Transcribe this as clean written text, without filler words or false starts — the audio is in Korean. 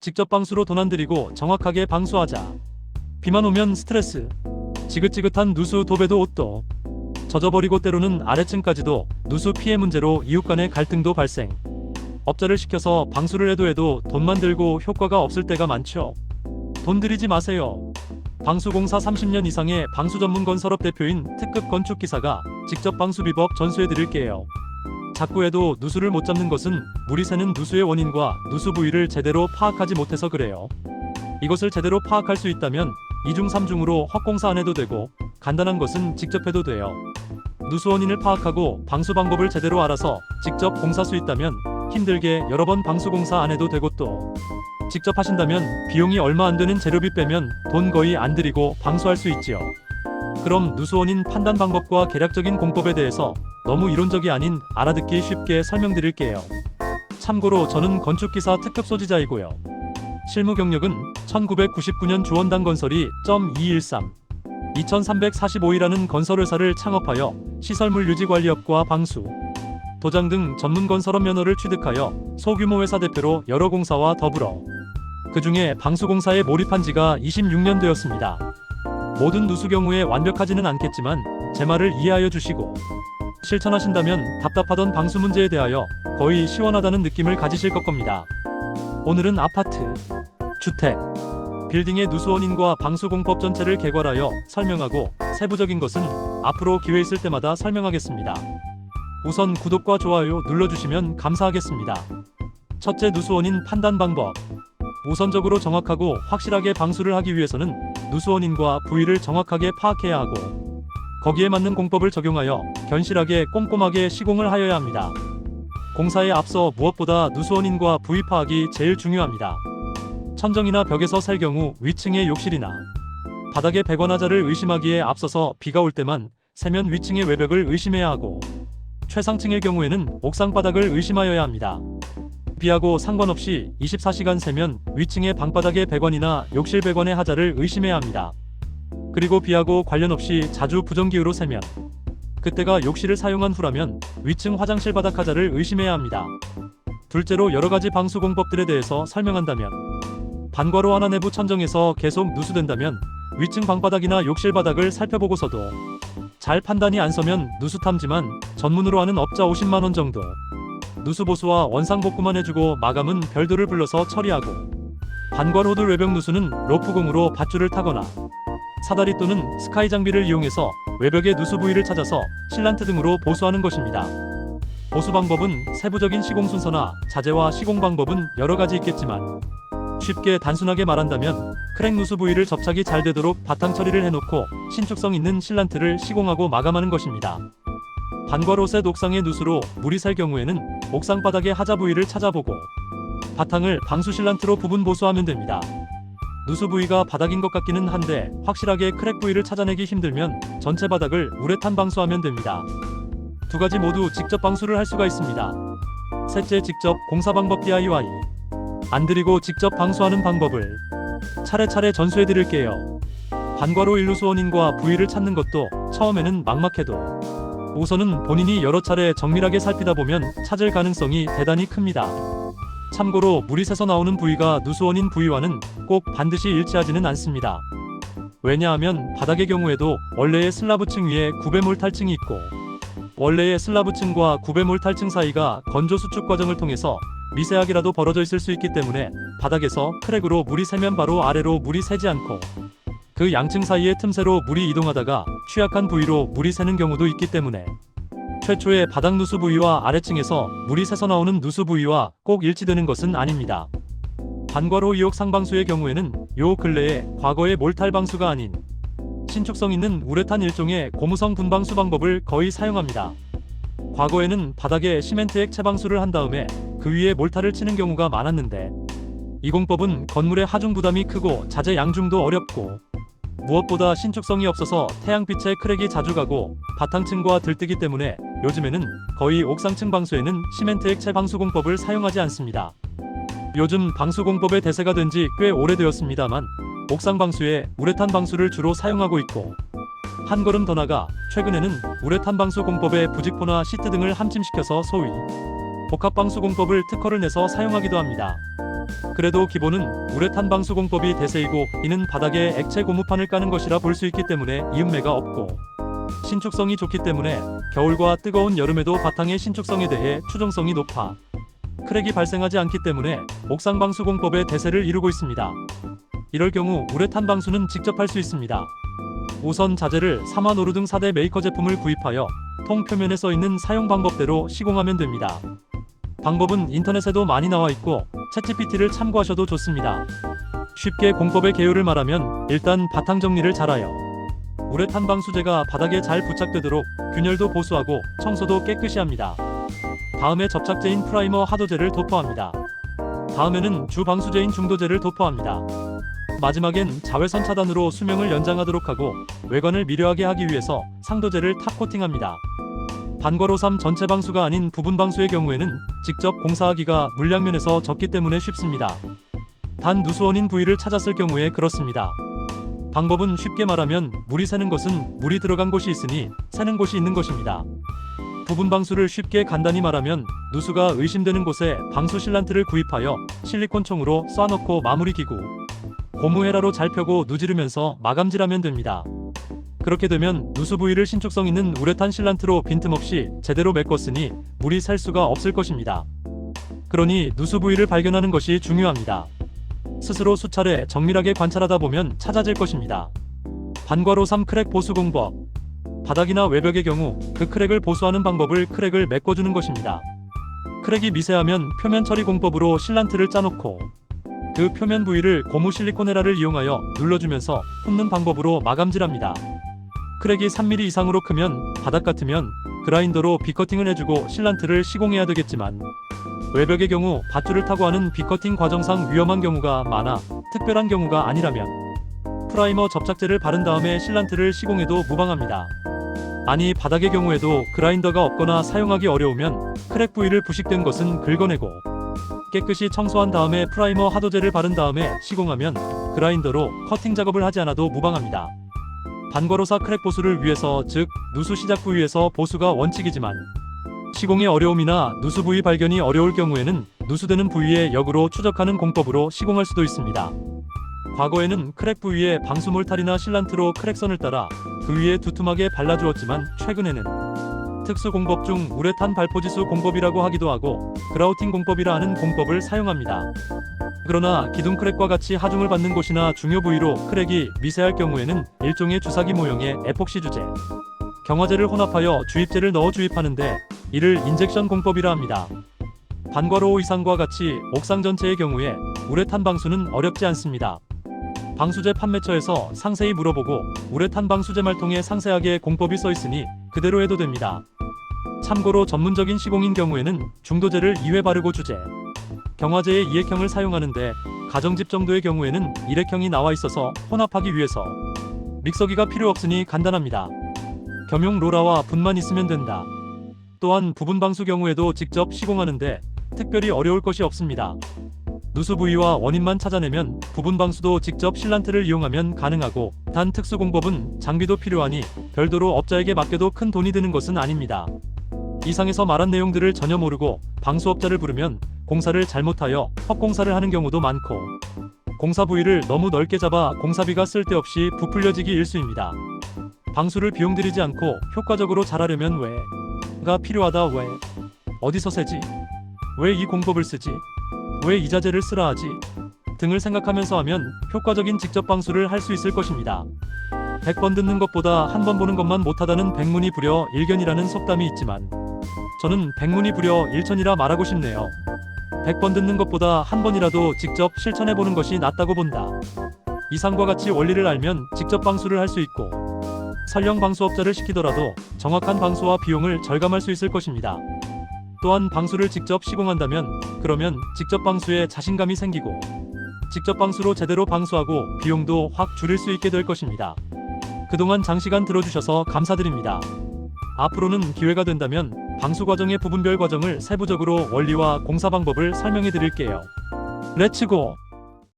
직접 방수로 돈 안 들이고 정확하게 방수하자. 비만 오면 스트레스. 지긋지긋한 누수 도배도 옷도 젖어버리고 때로는 아래층까지도 누수 피해 문제로 이웃 간의 갈등도 발생. 업자를 시켜서 방수를 해도 돈만 들고 효과가 없을 때가 많죠. 돈 들이지 마세요. 방수공사 30년 이상의 방수 전문 건설업 대표인 특급 건축기사가 직접 방수 비법 전수해 드릴게요. 자꾸 해도 누수를 못 잡는 것은 물이 새는 누수의 원인과 누수 부위를 제대로 파악하지 못해서 그래요. 이것을 제대로 파악할 수 있다면 2중 3중으로 헛공사 안 해도 되고 간단한 것은 직접 해도 돼요. 누수 원인을 파악하고 방수 방법을 제대로 알아서 직접 공사수 있다면 힘들게 여러 번 방수 공사 안 해도 되고 또 직접 하신다면 비용이 얼마 안 되는 재료비 빼면 돈 거의 안 들이고 방수할 수 있지요. 그럼 누수 원인 판단 방법과 개략적인 공법에 대해서 너무 이론적이 아닌 알아듣기 쉽게 설명드릴게요. 참고로 저는 건축기사 특급 소지자이고요. 실무 경력은 1999년 주원당 건설이 .213 2345이라는 건설회사를 창업하여 시설물 유지관리업과 방수, 도장 등 전문 건설업 면허를 취득하여 소규모 회사 대표로 여러 공사와 더불어 그 중에 방수공사에 몰입한 지가 26년 되었습니다. 모든 누수 경우에 완벽하지는 않겠지만 제 말을 이해하여 주시고 실천하신다면 답답하던 방수 문제에 대하여 거의 시원하다는 느낌을 가지실 겁니다. 오늘은 아파트, 주택, 빌딩의 누수 원인과 방수 공법 전체를 개괄하여 설명하고 세부적인 것은 앞으로 기회 있을 때마다 설명하겠습니다. 우선 구독과 좋아요 눌러주시면 감사하겠습니다. 첫째, 누수 원인 판단 방법. 우선적으로 정확하고 확실하게 방수를 하기 위해서는 누수 원인과 부위를 정확하게 파악해야 하고 거기에 맞는 공법을 적용하여 견실하게 꼼꼼하게 시공을 하여야 합니다. 공사에 앞서 무엇보다 누수 원인과 부위 파악이 제일 중요합니다. 천정이나 벽에서 살 경우 위층의 욕실이나 바닥에 베거나 자를 의심하기에 앞서서 비가 올 때만 세면 위층의 외벽을 의심해야 하고 최상층의 경우에는 옥상 바닥을 의심하여야 합니다. 비하고 상관없이 24시간 세면 위층의 방바닥의 배관이나 욕실 배관의 하자를 의심해야 합니다. 그리고 비하고 관련 없이 자주 부정기후로 세면 그때가 욕실을 사용한 후라면 위층 화장실 바닥 하자를 의심해야 합니다. 둘째로 여러가지 방수 공법들에 대해서 설명한다면 반과로 하나 내부 천정에서 계속 누수된다면 위층 방바닥이나 욕실 바닥을 살펴보고서도 잘 판단이 안 서면 누수 탐지만 전문으로 하는 업자 50만원 정도, 누수 보수와 원상 복구만 해주고 마감은 별도를 불러서 처리하고 반괄 호들 외벽 누수는 로프공으로 밧줄을 타거나 사다리 또는 스카이 장비를 이용해서 외벽의 누수 부위를 찾아서 실란트 등으로 보수하는 것입니다. 보수 방법은 세부적인 시공 순서나 자재와 시공 방법은 여러 가지 있겠지만 쉽게 단순하게 말한다면 크랙 누수 부위를 접착이 잘 되도록 바탕 처리를 해놓고 신축성 있는 실란트를 시공하고 마감하는 것입니다. 반괄호셋 옥상의 누수로 물이 셀 경우에는 옥상 바닥의 하자 부위를 찾아보고 바탕을 방수 실란트로 부분 보수하면 됩니다. 누수 부위가 바닥인 것 같기는 한데 확실하게 크랙 부위를 찾아내기 힘들면 전체 바닥을 우레탄 방수하면 됩니다. 두 가지 모두 직접 방수를 할 수가 있습니다. 셋째, 직접 공사 방법 DIY. 안 들이고 직접 방수하는 방법을 차례차례 전수해 드릴게요. 반괄호 일누수 원인과 부위를 찾는 것도 처음에는 막막해도 우선은 본인이 여러 차례 정밀하게 살피다 보면 찾을 가능성이 대단히 큽니다. 참고로 물이 새서 나오는 부위가 누수 원인 부위와는 꼭 반드시 일치하지는 않습니다. 왜냐하면 바닥의 경우에도 원래의 슬라브층 위에 구배몰 탈층이 있고 원래의 슬라브층과 구배몰 탈층 사이가 건조 수축 과정을 통해서 미세하게라도 벌어져 있을 수 있기 때문에 바닥에서 크랙으로 물이 새면 바로 아래로 물이 새지 않고 그 양층 사이의 틈새로 물이 이동하다가 취약한 부위로 물이 새는 경우도 있기 때문에 최초의 바닥 누수 부위와 아래층에서 물이 새서 나오는 누수 부위와 꼭 일치되는 것은 아닙니다. 반괄호 2옥 상방수의 경우에는 요 근래에 과거의 몰탈 방수가 아닌 신축성 있는 우레탄 일종의 고무성 분방수 방법을 거의 사용합니다. 과거에는 바닥에 시멘트 액체 방수를 한 다음에 그 위에 몰타를 치는 경우가 많았는데 이 공법은 건물의 하중 부담이 크고 자재 양중도 어렵고 무엇보다 신축성이 없어서 태양빛에 크랙이 자주 가고 바탕층과 들뜨기 때문에 요즘에는 거의 옥상층 방수에는 시멘트 액체 방수 공법을 사용하지 않습니다. 요즘 방수 공법의 대세가 된 지 꽤 오래되었습니다만 옥상 방수에 우레탄 방수를 주로 사용하고 있고 한 걸음 더 나가 최근에는 우레탄 방수 공법에 부직포나 시트 등을 함침시켜서 소위 복합 방수 공법을 특허를 내서 사용하기도 합니다. 그래도 기본은 우레탄 방수 공법이 대세이고, 이는 바닥에 액체 고무판을 까는 것이라 볼 수 있기 때문에 이음매가 없고, 신축성이 좋기 때문에 겨울과 뜨거운 여름에도 바탕의 신축성에 대해 추정성이 높아 크랙이 발생하지 않기 때문에 옥상 방수 공법의 대세를 이루고 있습니다. 이럴 경우 우레탄 방수는 직접 할 수 있습니다. 우선 자재를 사마노루 등 4대 메이커 제품을 구입하여 통 표면에 써 있는 사용 방법대로 시공하면 됩니다. 방법은 인터넷에도 많이 나와 있고 챗GPT를 참고하셔도 좋습니다. 쉽게 공법의 개요를 말하면 일단 바탕 정리를 잘하여 우레탄 방수제가 바닥에 잘 부착되도록 균열도 보수하고 청소도 깨끗이 합니다. 다음에 접착제인 프라이머 하도제를 도포합니다. 다음에는 주 방수제인 중도제를 도포합니다. 마지막엔 자외선 차단으로 수명을 연장하도록 하고 외관을 미려하게 하기 위해서 상도제를 탑 코팅합니다. 반괄호3 전체 방수가 아닌 부분 방수의 경우에는 직접 공사하기가 물량면에서 적기 때문에 쉽습니다. 단 누수원인 부위를 찾았을 경우에 그렇습니다. 방법은 쉽게 말하면 물이 새는 것은 물이 들어간 곳이 있으니 새는 곳이 있는 것입니다. 부분 방수를 쉽게 간단히 말하면 누수가 의심되는 곳에 방수 실란트를 구입하여 실리콘총으로 쏴넣고 마무리 기구 고무헤라로 잘 펴고 누지르면서 마감질하면 됩니다. 그렇게 되면 누수 부위를 신축성 있는 우레탄 실란트로 빈틈없이 제대로 메꿨으니 물이 셀 수가 없을 것입니다. 그러니 누수 부위를 발견하는 것이 중요합니다. 스스로 수차례 정밀하게 관찰하다 보면 찾아질 것입니다. 반괄호3 크랙 보수 공법. 바닥이나 외벽의 경우 그 크랙을 보수하는 방법을 크랙을 메꿔주는 것입니다. 크랙이 미세하면 표면 처리 공법으로 실란트를 짜놓고 그 표면 부위를 고무 실리콘 헤라를 이용하여 눌러주면서 훑는 방법으로 마감질합니다. 크랙이 3mm 이상으로 크면 바닥 같으면 그라인더로 비커팅을 해주고 실란트를 시공해야 되겠지만 외벽의 경우 밧줄을 타고 하는 비커팅 과정상 위험한 경우가 많아 특별한 경우가 아니라면 프라이머 접착제를 바른 다음에 실란트를 시공해도 무방합니다. 아니 바닥의 경우에도 그라인더가 없거나 사용하기 어려우면 크랙 부위를 부식된 것은 긁어내고 깨끗이 청소한 다음에 프라이머 하도제를 바른 다음에 시공하면 그라인더로 커팅 작업을 하지 않아도 무방합니다. 반괄호4 크랙 보수를 위해서, 즉 누수 시작 부위에서 보수가 원칙이지만 시공의 어려움이나 누수 부위 발견이 어려울 경우에는 누수되는 부위에 역으로 추적하는 공법으로 시공할 수도 있습니다. 과거에는 크랙 부위에 방수 몰탈이나 실란트로 크랙선을 따라 그 위에 두툼하게 발라주었지만 최근에는 특수 공법 중 우레탄 발포지수 공법이라고 하기도 하고 그라우팅 공법이라 하는 공법을 사용합니다. 그러나 기둥 크랙과 같이 하중을 받는 곳이나 중요 부위로 크랙이 미세할 경우에는 일종의 주사기 모형의 에폭시 주제, 경화제를 혼합하여 주입제를 넣어 주입하는데 이를 인젝션 공법이라 합니다. 반괄호 이상과 같이 옥상 전체의 경우에 우레탄 방수는 어렵지 않습니다. 방수제 판매처에서 상세히 물어보고 우레탄 방수제 말통에 상세하게 공법이 써 있으니 그대로 해도 됩니다. 참고로 전문적인 시공인 경우에는 중도제를 2회 바르고 주제, 경화제의 2액형을 사용하는데 가정집 정도의 경우에는 1액형이 나와 있어서 혼합하기 위해서 믹서기가 필요 없으니 간단합니다. 겸용 로라와 분만 있으면 된다. 또한 부분 방수 경우에도 직접 시공하는데 특별히 어려울 것이 없습니다. 누수 부위와 원인만 찾아내면 부분 방수도 직접 실란트를 이용하면 가능하고, 단 특수 공법은 장비도 필요하니 별도로 업자에게 맡겨도 큰 돈이 드는 것은 아닙니다. 이상에서 말한 내용들을 전혀 모르고 방수업자를 부르면 공사를 잘못하여 헛공사를 하는 경우도 많고 공사 부위를 너무 넓게 잡아 공사비가 쓸데없이 부풀려지기 일쑤입니다. 방수를 비용 들이지 않고 효과적으로 잘하려면 왜가 필요하다. 왜? 어디서 세지? 왜 이 공법을 쓰지? 왜 이 자재를 쓰라 하지? 등을 생각하면서 하면 효과적인 직접 방수를 할 수 있을 것입니다. 100번 듣는 것보다 한 번 보는 것만 못하다는 백문이 불여 일견이라는 속담이 있지만 저는 백문이 불여 일천이라 말하고 싶네요. 100번 듣는 것보다 한 번이라도 직접 실천해보는 것이 낫다고 본다. 이상과 같이 원리를 알면 직접 방수를 할 수 있고 설령 방수업자를 시키더라도 정확한 방수와 비용을 절감할 수 있을 것입니다. 또한 방수를 직접 시공한다면 그러면 직접 방수에 자신감이 생기고 직접 방수로 제대로 방수하고 비용도 확 줄일 수 있게 될 것입니다. 그동안 장시간 들어주셔서 감사드립니다. 앞으로는 기회가 된다면 방수 과정의 부분별 과정을 세부적으로 원리와 공사 방법을 설명해 드릴게요. 렛츠고!